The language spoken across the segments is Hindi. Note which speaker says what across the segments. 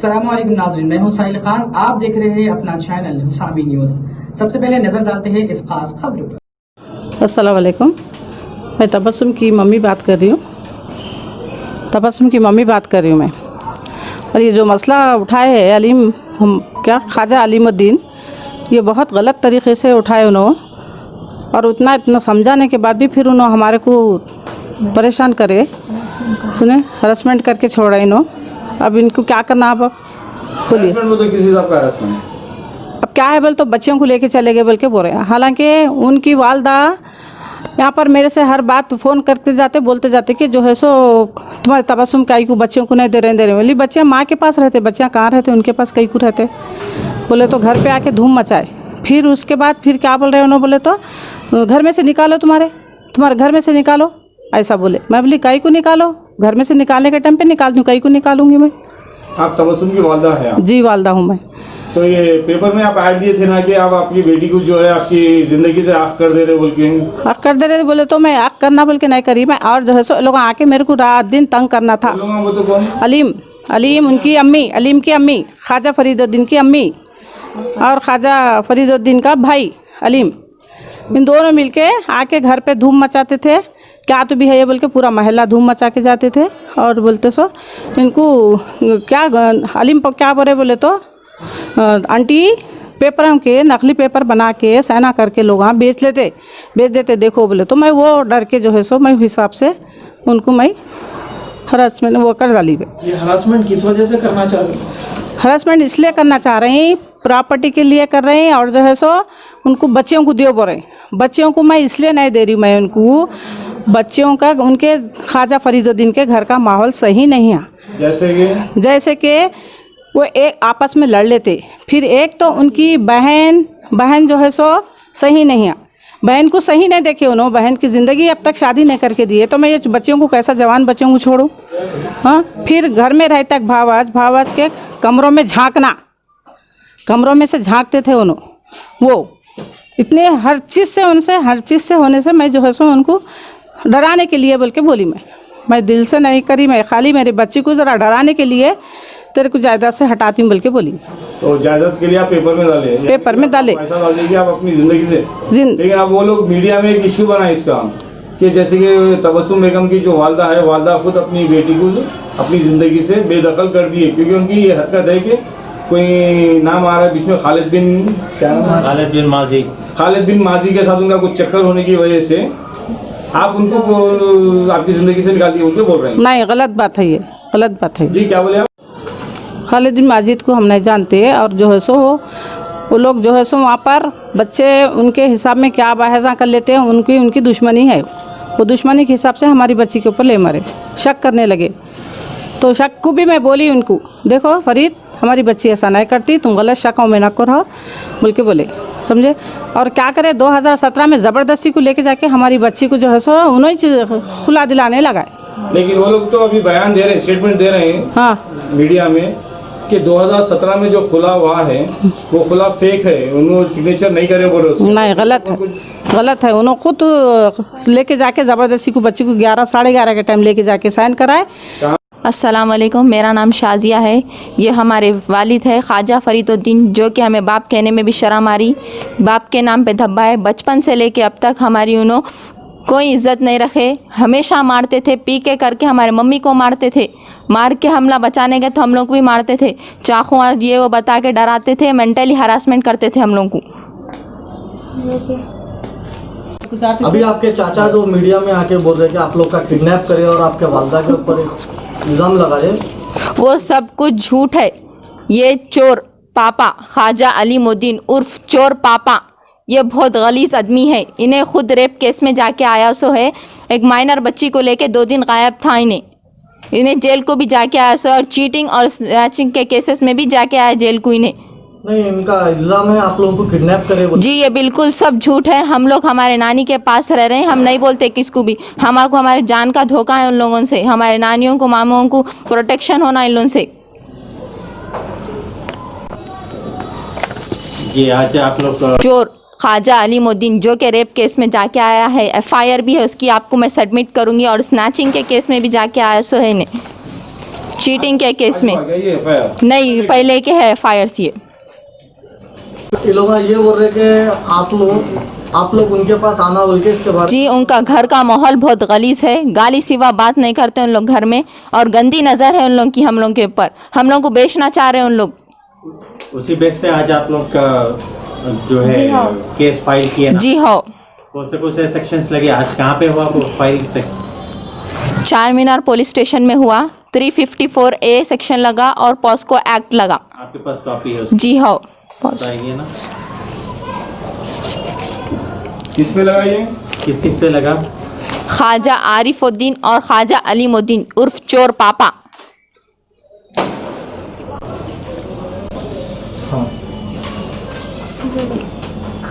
Speaker 1: अस्सलामुअलैकुम नाज़रीन, मैं हूं साहिल खान। आप देख रहे हैं अपना चैनल हुसाबी न्यूज़। सबसे पहले नजर डालते हैं इस खास खबरों पर।
Speaker 2: अस्सलाम वालेकुम, मैं तबस्सुम की मम्मी बात कर रही हूँ। मैं और ये जो मसला उठाए है ख्वाजा अलीमुद्दीन, ये बहुत गलत तरीक़े से उठाए उन्होंने, और इतना समझाने के बाद भी फिर उन्होंने हमारे को परेशान करे, सुने हरासमेंट करके छोड़ा इन्होंने। अब इनको क्या करना, आप बोलिए।
Speaker 3: तो किस हिसाब का हरासमेंट?
Speaker 2: अब क्या है बोल, तो बच्चियों को लेके चले गए बोल के बोल रहे हैं। हालांकि उनकी वालदा यहाँ पर मेरे से हर बात फ़ोन करते जाते बोलते जाते कि जो है सो तुम्हारे तबस्सुम काई को बच्चियों को नहीं दे रहे बोली बच्चियाँ माँ के पास रहते, बच्चियाँ कहाँ रहते, उनके पास कई को रहते। बोले तो घर पे आके धूम मचाए। फिर उसके बाद फिर क्या बोल रहे हैं उन्होंने, बोले तो घर में से निकालो, तुम्हारे घर में से निकालो, ऐसा बोले। मैं बोली काई को निकालो, घर में से निकालने के टाइम पे निकाल दूँ, काई को निकालूंगी मैं।
Speaker 3: आप तबस्सुम की वालदा है?
Speaker 2: जी वालदा हूँ मैं।
Speaker 3: तो ये पेपर में आप ऐड दिए थे ना कि आप आपकी बेटी को जो है आपकी ज़िंदगी से आग कर दे रहे बोल के।
Speaker 2: आग कर दे रहे बोले तो मैं आग करना बोल के नहीं करी मैं, और जो है सो लोग आके मेरे को रात दिन तंग करना था।
Speaker 3: वो तो कौन?
Speaker 2: अलीम उनकी अम्मी, अलीम की अम्मी, ख्वाजा फरीदुद्दीन की अम्मी और ख्वाजा फरीदुद्दीन का भाई अलीम, इन दोनों मिलके आके घर पे धूम मचाते थे। क्या तो भी है ये बोल के पूरा मोहल्ला धूम मचा के जाते थे। और बोलते सो इनको क्या अलीम पर क्या बोले, बोले तो आंटी पेपरों के नकली पेपर बना के सहना करके लोग हाँ बेच देते देखो बोले। तो मैं वो डर के जो है सो मैं हिसाब से उनको मैं हरासमेंट वो कर डाली।
Speaker 4: ये हरासमेंट किस वजह से करना चाह रहे हैं?
Speaker 2: हरासमेंट इसलिए करना चाह रहे हैं, प्रॉपर्टी के लिए कर रहे हैं, और जो है सो उनको बच्चियों को दियो बोल रहे हैं। बच्चियों को मैं इसलिए नहीं दे रही हूँ, मैं उनको बच्चियों का उनके ख्वाजा फरीदुद्दीन के घर का माहौल सही नहीं है। जैसे कि वो एक आपस में लड़ लेते, फिर एक तो उनकी बहन जो है सो सही नहीं है, बहन को सही नहीं देखे उन्होंने, बहन की ज़िंदगी अब तक शादी नहीं करके दी है। तो मैं ये बच्चियों को कैसा जवान बच्चियों को छोड़ूं? हाँ, फिर घर में रहता भावाज के कमरों में झांकना, कमरों में से झांकते थे उन्होंने। वो इतने हर चीज़ से होने से मैं जो है सो उनको डराने के लिए बोल के बोली। मैं दिल से नहीं करी, मैं खाली मेरे बच्ची को ज़रा डराने के लिए तेरे को जायदाद से हटाती हूँ बोल के बोली।
Speaker 3: तो जायदाद के लिए आप पेपर में डाले
Speaker 2: पैसा
Speaker 3: डाल देंगे आप अपनी ज़िंदगी से। लेकिन अब वो लोग मीडिया में एक इशू बना इसका कि जैसे कि तबस्सुम बेगम की जो वालदा है, वालदा खुद अपनी बेटी को अपनी ज़िंदगी से बेदखल कर दी है, क्योंकि उनकी ये हरकत है कि कोई नाम आ रहा है बीच में खालिद बिन माजी के साथ उनका कुछ चक्कर होने की वजह से आप उनको आपकी ज़िंदगी से निकाल दिए उनके बोल रहे हैं।
Speaker 2: नहीं, गलत बात है, ये गलत बात है।
Speaker 3: जी क्या बोले आप?
Speaker 2: खालिद बिन माजिद को हम नहीं जानते, और जो है सो वो लोग जो है सो वहाँ पर बच्चे उनके हिसाब में क्या बहसा कर लेते हैं, उनकी दुश्मनी है। वो दुश्मनी के हिसाब से हमारी बच्ची के ऊपर ले मारे, शक करने लगे। तो शक को भी मैं बोली उनको, देखो फरीद हमारी बच्ची ऐसा नहीं करती, तुम गलत शकों में ना करो बोल के बोले, समझे। और क्या करे, 2017 में ज़बरदस्ती को लेके जाके हमारी बच्ची को जो है सो उन्होंने खुला दिलाने लगाए।
Speaker 3: लेकिन वो लोग तो अभी बयान दे रहे हैं, स्टेटमेंट दे रहे हैं
Speaker 2: हाँ
Speaker 3: मीडिया में कि 2017 में जो खुला हुआ है वो खुला फेक है, उन्होंने सिग्नेचर नहीं करे बोल रहे।
Speaker 2: नहीं, गलत है। उन्होंने खुद लेके जाके ज़बरदस्ती को बच्ची को 11 साढ़े 11 के टाइम लेके जाके साइन कराए।
Speaker 5: अस्सलाम वालेकुम, मेरा नाम शाजिया है। ये हमारे वालिद है ख्वाजा फरीदुद्दीन, जो कि हमें बाप कहने में भी शर्म आ रही, बाप के नाम पे धब्बा है। बचपन से लेके अब तक हमारी उन्होंने कोई इज़्ज़त नहीं रखे, हमेशा मारते थे, पी के करके हमारे मम्मी को मारते थे, मार के हमला बचाने गए तो हम लोग भी मारते थे, चाकू ये वो बता के डराते थे, मेंटली हरासमेंट करते थे हम लोग को।
Speaker 4: अभी आपके चाचा जो मीडिया में आके बोल रहे कि आप लोग का किडनैप करे और आपके वालदा के ऊपर इल्ज़ाम लगा रहे, वो
Speaker 5: सब कुछ झूठ है। ये चोर पापा ख्वाजा अलीमुद्दीन उर्फ चोर पापा, ये बहुत गलीज़ आदमी है। इन्हें खुद रेप केस में जाके आया सो है, एक माइनर बच्ची को लेके 2 दिन गायब था। इन्हें जेल को भी जाके आया सो, और चीटिंग और स्नैचिंग के केसेस में भी जाके आया जेल को। इन्हें
Speaker 4: नहीं, इनका इल्ज़ाम है आप लोगों को किडनैप करे।
Speaker 5: जी ये बिल्कुल सब झूठ है। हम लोग हमारे नानी के पास रह रहे हैं, हम नहीं बोलते किसको भी। हमारे हमारे जान का धोखा है उन लोगों से, हमारे नानियों को मामों को प्रोटेक्शन होना इन लोगों से।
Speaker 6: ये आज आप लोग
Speaker 5: चोर ख्वाजा अलीमुद्दीन जो कि रेप केस में जाके आया है, FIR भी है उसकी, आपको मैं सबमिट करूंगी, और स्नैचिंग के केस में भी जाके आया सो है। इन्हें चीटिंग के केस में
Speaker 3: क्या ये FIR?
Speaker 5: नहीं, पहले के है FIRs ये।
Speaker 4: ये लोग ये बोल रहे कि आप लोग उनके पास आना बोल के इसके बारे
Speaker 5: जी, उनका घर का माहौल बहुत गलीज है, गाली सिवा बात नहीं करते उन लोग घर में, और गंदी नज़र है उन लोग की हम लोग के ऊपर, हम लोग को बेचना चाह रहे हैं उन लोग।
Speaker 6: उसी बेस पे आज आप लोग का जो है केस फाइल किया ना?
Speaker 5: जी हाँ,
Speaker 6: कौन से सेक्शंस लगे आज? कहाँ पे हुआ वो फाइल से?
Speaker 5: चार मीनार पुलिस स्टेशन में हुआ। 354A सेक्शन लगा और पॉस्को एक्ट लगा।
Speaker 6: आपके पास कॉपी है उसकी?
Speaker 5: जी हाँ,
Speaker 6: बताइए ना
Speaker 3: किस पे लगा ये?
Speaker 6: किस किस पे लगा?
Speaker 5: ख्वाजा आरिफुद्दीन और ख्वाजा अलीमुद्दीन उर्फ चोर पापा।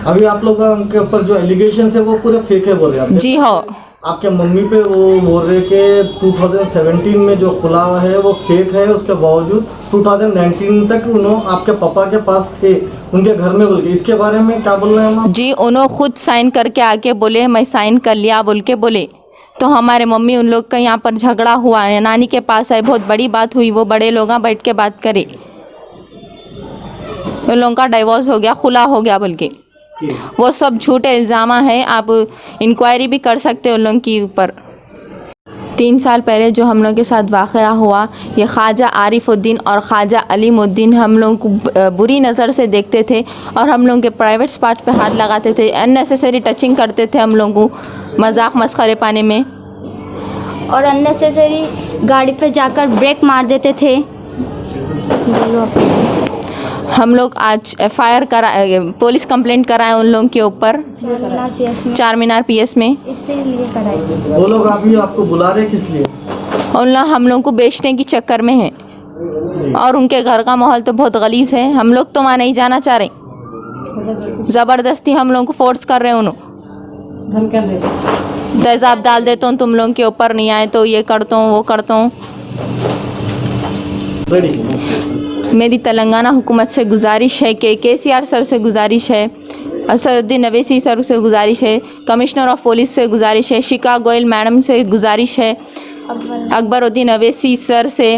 Speaker 4: अभी आप लोग के ऊपर जो एलिगेशन है वो पूरे फेक है बोल रहे हैं आप?
Speaker 5: जी हाँ,
Speaker 4: आपके मम्मी पे वो बोल रहे कि 2017 में जो खुला हुआ है वो फेक है, उसके बावजूद 2019 तक उन्होंने आपके पापा के पास थे उनके घर में बोल के, इसके बारे में क्या बोल रहे हैं हम?
Speaker 5: जी, उन्होंने खुद साइन करके आके बोले मैं साइन कर लिया बोल के बोले। तो हमारे मम्मी उन लोग का यहाँ पर झगड़ा हुआ है, नानी के पास है, बहुत बड़ी बात हुई, वो बड़े लोग बैठ के बात करे, उन लोगों का डिवोर्स हो गया, खुला हो गया बोल के। वो सब झूठे इल्ज़ाम है, आप इंक्वायरी भी कर सकते हो उन लोगों के ऊपर। 3 साल पहले जो हम लोग के साथ वाक़या हुआ, ये ख्वाजा आरिफुद्दीन और ख्वाजा अलीमुद्दीन हम लोग को बुरी नज़र से देखते थे और हम लोग के प्राइवेट पार्ट पे हाथ लगाते थे, अननेसेसरी टचिंग करते थे हम लोग को मजाक मस्खरे पाने में,
Speaker 7: और अननेसेसरी गाड़ी पे जाकर ब्रेक मार देते थे।
Speaker 5: हम लोग आज FIR कराए, पुलिस कंप्लेंट कराए उन लोगों के ऊपर चार मीनार PS में।
Speaker 7: इसीलिए कराई।
Speaker 4: वो लोग अभी आपको बुला रहे किस लिए?
Speaker 5: उन लोग हम लोग को बेचने की चक्कर में है, और उनके घर का माहौल तो बहुत गलीज है, हम लोग तो वहाँ नहीं जाना चाह रहे, ज़बरदस्ती हम लोग को फोर्स कर रहे हैं उन्होंने, तेज़ाब डाल देता हूँ तुम लोगों के ऊपर, नहीं आए तो ये करता हूँ वो करता हूँ। मेरी तेलंगाना हुकूमत से गुजारिश है कि KCR सर से गुजारिश है, असदुद्दीन अवैसी सर से गुजारिश है, कमिश्नर ऑफ पुलिस से गुजारिश है, शिका गोयल मैडम से गुजारिश है, अकबरुद्दीन अवैसी सर से,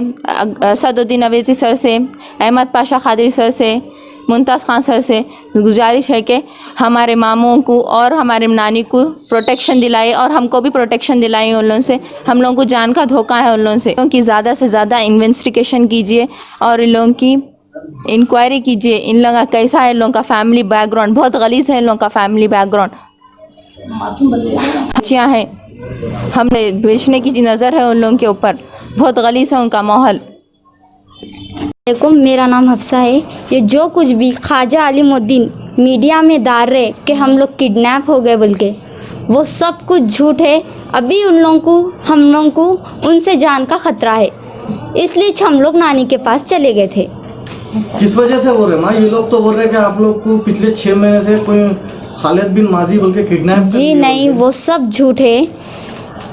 Speaker 5: असदुद्दीन अवैसी सर से, अहमद पाशा खादरी सर से, मुमताज़ खान सर से गुजारिश है कि हमारे मामों को और हमारे नानी को प्रोटेक्शन दिलाए, और हमको भी प्रोटेक्शन दिलाए उन लोगों से, हम लोगों को जान का धोखा है उन लोगों से। क्योंकि ज़्यादा से ज़्यादा इन्वेस्टिगेशन कीजिए और इन लोगों की इंक्वायरी कीजिए, इन लोगों का कैसा है, इन लोगों का फैमिली बैकग्राउंड बहुत गलीज़ है, इन लोगों का फैमिली बैकग्राउंड, बच्चियाँ हैं, हमने बेचने की नज़र है उन लोगों के ऊपर, बहुत गलीज़ है उनका माहौल।
Speaker 7: मेरा नाम हफ्सा है। ये जो कुछ भी ख्वाजा अलीमुद्दीन मीडिया में डाल रहे कि हम लोग किडनैप हो गए बोल के, वो सब कुछ झूठ है। अभी हम लोगों को उनसे जान का खतरा है, इसलिए हम लोग नानी के पास चले गए थे।
Speaker 4: किस वजह से बोल रहे हैं माँ? ये लोग तो बोल रहे हैं कि आप लोग को पिछले 6 महीने से कोई खालिद बिन माजी बोल के किडनैप।
Speaker 7: जी नहीं, वो सब झूठ है।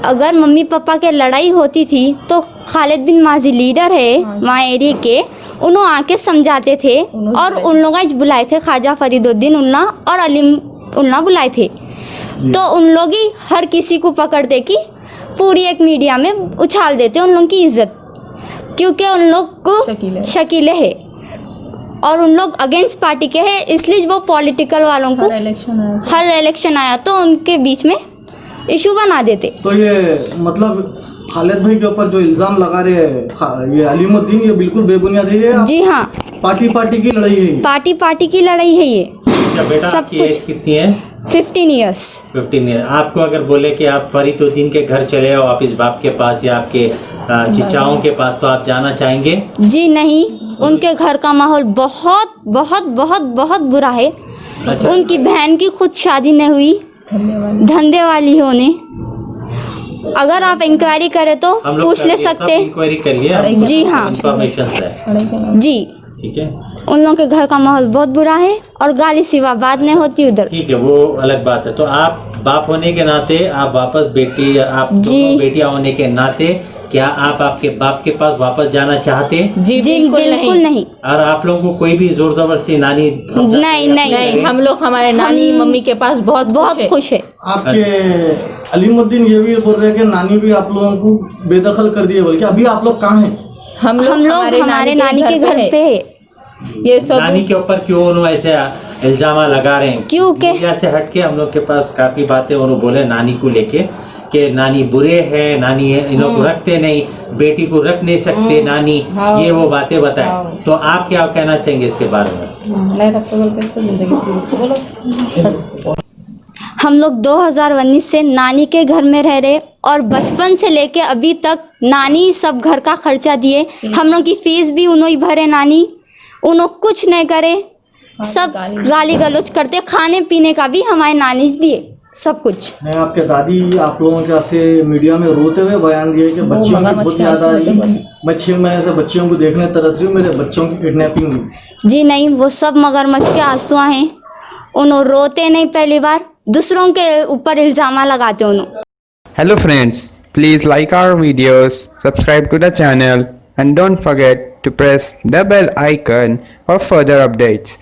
Speaker 7: अगर मम्मी पापा के लड़ाई होती थी तो खालिद बिन माजी लीडर है वहाँ एरिया के, उन्होंने आके समझाते थे, और उन लोग आज बुलाए थे, ख्वाजा फरीदुद्दीन उल्ला और अलीम उल्ला बुलाए थे, तो उन लोग ही हर किसी को पकड़ते कि पूरी एक मीडिया में उछाल देते उन लोगों की इज्जत, क्योंकि उन लोग को शकीले है और उन लोग अगेंस्ट पार्टी के हैं, इसलिए वो पॉलिटिकल वालों को हर इलेक्शन आया तो उनके बीच में इशू बना देते।
Speaker 4: तो ये मतलब खालिद भाई के ऊपर जो इल्जाम लगा रहे हैं ये अलीमुद्दीन, ये बिल्कुल बेबुनियादी है।
Speaker 7: जी हाँ,
Speaker 4: पार्टी की लड़ाई है,
Speaker 7: पार्टी की लड़ाई है ये।
Speaker 6: बेटा
Speaker 7: सब
Speaker 6: आपकी एज कितनी है?
Speaker 7: 15 ईयर्स।
Speaker 6: 15 ईयर। आपको अगर बोले कि आप फरीदुद्दीन के घर चले आओ वापिस बाप के पास या आपके चिचाओं के पास, तो आप जाना चाहेंगे?
Speaker 7: जी नहीं, उनके घर का माहौल बहुत बहुत बहुत बहुत बुरा है।
Speaker 6: अच्छा।
Speaker 7: उनकी बहन की खुद शादी नहीं हुई, धंधे वाली है उन्हें। अगर आप इंक्वायरी करें तो पूछ ले सकते।
Speaker 6: इंक्वायरी करिए।
Speaker 7: जी हाँ,
Speaker 6: इंफॉर्मेशन है।
Speaker 7: जी
Speaker 6: ठीक है।
Speaker 7: उन लोगों के घर का माहौल बहुत बुरा है और गाली सिवा बात नहीं होती उधर।
Speaker 6: ठीक है, वो अलग बात है। तो आप बाप होने के नाते आप वापस बेटी, आप दोनों बेटियां होने के नाते क्या आप आपके बाप के पास वापस जाना चाहते?
Speaker 5: जी
Speaker 7: बिल्कुल नहीं।
Speaker 6: और आप लोगों को कोई भी जोर जबरदस्ती नानी
Speaker 7: नहीं,
Speaker 5: हम लोग हमारे नानी मम्मी के पास बहुत खुश है।
Speaker 4: आपके अलीमुद्दीन ये भी बोल रहे हैं कि नानी भी आप लोगों को बेदखल कर दिए बोल के। अभी आप लोग कहाँ हैं?
Speaker 5: हम लोग हमारे नानी के घर पे है।
Speaker 6: ये सब नानी के ऊपर क्यों उन्होंने ऐसे इल्जाम लगा रहे हैं?
Speaker 7: क्योंकि
Speaker 6: मीडिया से हटके हम लोग के पास काफी बातें उन्होंने बोले नानी को लेके कि नानी बुरे है, नानी इन लोग को रखते नहीं, बेटी को रख नहीं सकते नानी, ये वो बातें बताए। तो आप क्या कहना चाहेंगे इसके बारे में?
Speaker 7: हम लोग 2019 से नानी के घर में रह रहे और बचपन से लेके अभी तक नानी सब घर का खर्चा दिए, हम लोग की फीस भी उन्होंने भरे, नानी उन्होंने कुछ नहीं करे, सब गाली गलौज करते, खाने पीने का भी हमारे नानी दिए सब कुछ।
Speaker 4: मैं आपके दादी आप लोगों के से मीडिया में रोते हुए बयान दिए कि बच्चियों की बहुत याद आ रही, मैं 6 महीने से बच्चियों को देखने तरस रही हूँ, मेरे बच्चों की किडनैपिंग हुई।
Speaker 7: जी नहीं, वो सब मगरमच्छ के आंसू हैं, उन्होंने रोते नहीं, पहली बार दूसरों के ऊपर इल्जाम लगाते उन्होंने।
Speaker 8: Hello friends, please like our videos, subscribe to the channel and don't forget to press the bell icon for further updates.